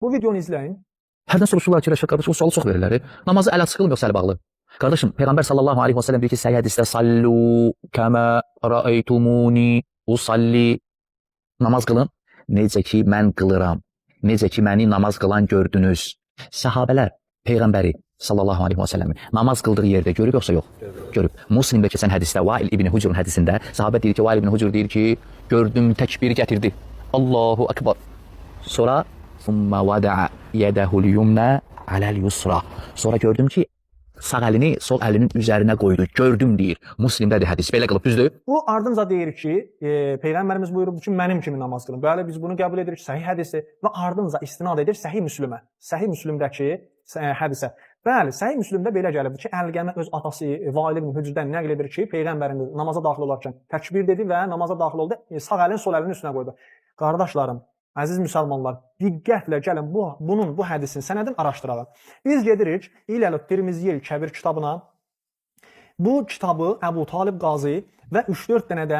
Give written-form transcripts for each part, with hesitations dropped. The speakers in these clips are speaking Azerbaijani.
Bu videonu izləyin. Hərdən soruşurlar ki, Rəşad qardaş, o sualı çox verirlər. Namazı əl açıqılmı yoxsa əl bağlı? Qardaşım, Peyğəmbər sallallahu aleyhi və səlləm deyir ki, səhih hədisdə sallu kəmə rəeytumuni usalli. Namaz qılın, necə ki mən qılıram. Necə ki məni namaz qılan gördünüz. Səhabələr Peyğəmbəri sallallahu aleyhi və səlləmi namaz qıldığı yerdə görüb yoxsa yox? Görüb. Muslimdə keçən hədisdə Vail ibn Hucurun hədisində sahabə deyir ki, Vail ibn Hucur deyir ki, gördüm təkbiri gətirdi. Allahu akbar. Sonra thumma wada'a yadahu al-yumna 'ala al-yusra. Sonra gördüm ki sağ əlini sol əlinin üzərinə qoydu. Gördüm deyir. Muslimdədir hədis. Belə qılıb düzdür? Bu ardınca deyir ki, Peyğəmbərimiz buyurubdur ki, mənim kimi namaz qılın. Bəli, biz bunu qəbul edirik, səhih hədisi və ardınca istinad edir Səhih Müslimə. Səhih Müslimdəki hədisə. Bəli, Səhih Müslimdə belə gəlibdir ki, Əlqəmə öz atası Vail ibn Hücrdən nəql edir ki, Peyğəmbərimiz namaza daxil olarkən təkbir dedi və namaza daxil oldu, sağ əlini sol əlinin üstünə qoydu. Qardaşlarım, əziz müsəlmanlar, diqqətlə gəlin bu hədisin sənədini araşdıralım. Biz gedirik İl-Əl Tirmiziyyil Kəbir kitabına. Bu kitabı Əbu Talib Qazi və 3-4 dənə də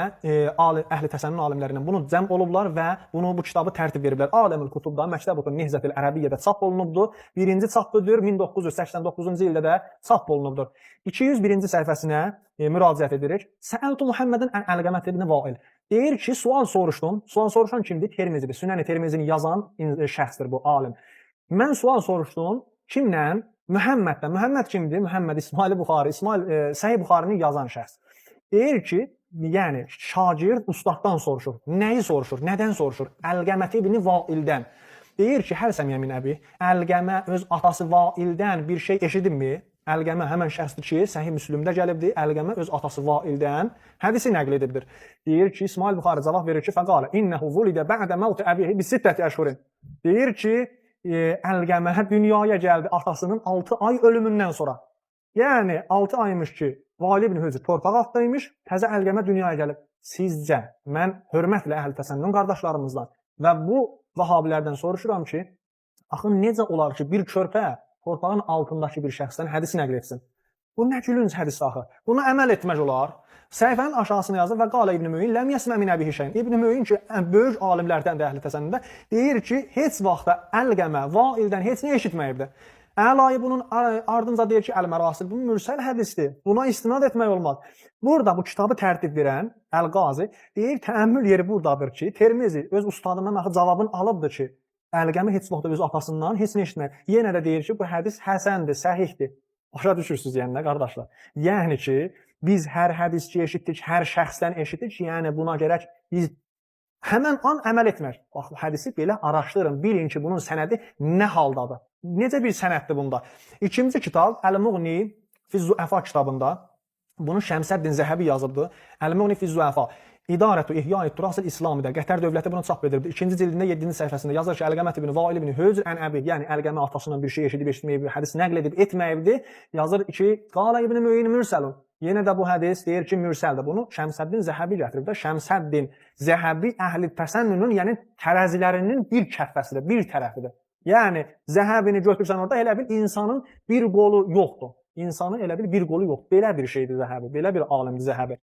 əhli təsənnün alimlərindən bunu cəm olublar və bu kitabı tərtib veriblər. Aləmül Kutubda, Məktəbut Nehzətil Ərəbiyyədə çap olunubdur. Birinci çapıdır, 1989-cu ildə də çap olunubdur. 201-ci səhifəsinə müraciət edirik. Səəltu Muhammedin Əlqəmət ibn Vail. Deyir ki, sual soruşdum. Sual soruşan kimdir? Tirmizidir. Sünən-i Tirmizini yazan şəxsdir bu alim. Mən sual soruşdum. Kimlə? Muhammeddən. Muhammed kimdir? Muhammed İsmail Buxari. Səhih Buxarinin yazan şəxs. Deyir ki, yəni şagird ustaddan soruşur. Nəyi soruşur? Nədən soruşur? Əlqəmət ibn Vaildən. Deyir ki, Həlsəm Yəmin əbi, Əlqəmə öz atası Vaildən bir şey eşidinmi? Əlqəmə həmən şəxsdir ki, Səhih Müslimdə gəlibdir. Əlqəmə öz atası Vaildən hədisi nəql edibdir. Deyir ki, İsmail Buxari cavab verir ki, fəqalə innəhu vulidə bə'də məvti əbihi bi sittəti əşhurin. Deyir ki, Əlqəmə dünyaya gəldi atasının 6 ay ölümündən sonra. Yəni 6 aymış ki, Vail ibn Hücr torpaq altdaymış, təzə Əlqəmə dünyaya gəlib. Sizcə, mən hörmətlə əhl təsənnün qardaşlarımızdan və bu vahabilərdən soruşuram ki, axı necə olar ki, bir körpə torpağın altındakı bir şəxsdən hədis nəql etsin? Bu nə gülünc hədis axı? Buna əməl etmək olar. Səhifənin aşağısına yazır və qala İbn Mü'in ləm yəsmə min əbihi şeyin. İbn Mü'in ki, böyük alimlərdən də əhli təsənnündə deyir ki, heç vaxtda Əlqəmə Vaildən heç nə eşitməyibdir. Əlayı bunun ardınca deyir ki, Əl-Mərasil bu mürsəl hədisdir. Buna istinad etmək olmaz. Burada bu kitabı tərtib verən Əl-Qazi deyir, təəmmül yeri buradadır ki, Tirmizi öz ustadından axı cavabını alıbdır ki, Əlqəmə heç vaxtda öz atasından heç nə eşitməyib. Yenə də deyir ki, bu hədis həsəndir, səhihdir. Başa düşürsünüz yəni nə qardaşlar? Yəni ki, biz hər hədisçi eşitdik, hər şəxsdən eşitdik, yəni buna gərək biz həmən an əməl etmək. Bax, hədisi belə araşdırın, bilin ki, bunun sənədi nə haldadır? Necə bir sənəddir bunda? İkinci kitab, Əl-Muğni Fiz-Zuəfa kitabında, bunu Şəmsəddin Zəhəbi yazıbdır. Əl-Muğni Fiz-Zuəfa. İdarətü İhya-i Turasil İslamidə Qətər dövləti bunu çap edirdi. 2-ci cildində 7-ci səhifəsində yazır ki, Əlqəmət ibn Vail ibn Hücr ən əbi, yəni Əlqəmə atasından bir şey eşidib eşitməyib, hədis nəql edib etməyibdi. Yazır ki, qala İbn Mü'in mürsəlun. Yenə də bu hədis deyir ki, mürsəldir. Bunu Şəmsəddin Zəhəbi gətirib də. Şəmsəddin Zəhəbi əhli təsənnünün, yəni tərəzilərinin bir kəffəsidir, bir tərəfidir. Yəni Zəhəbini götürsən orada elə bil insanın bir qolu yoxdur. İnsanın elə bil bir qolu yox. Belə bir şeydir Zəhəbi, belə bir alimdir Zəhəbi.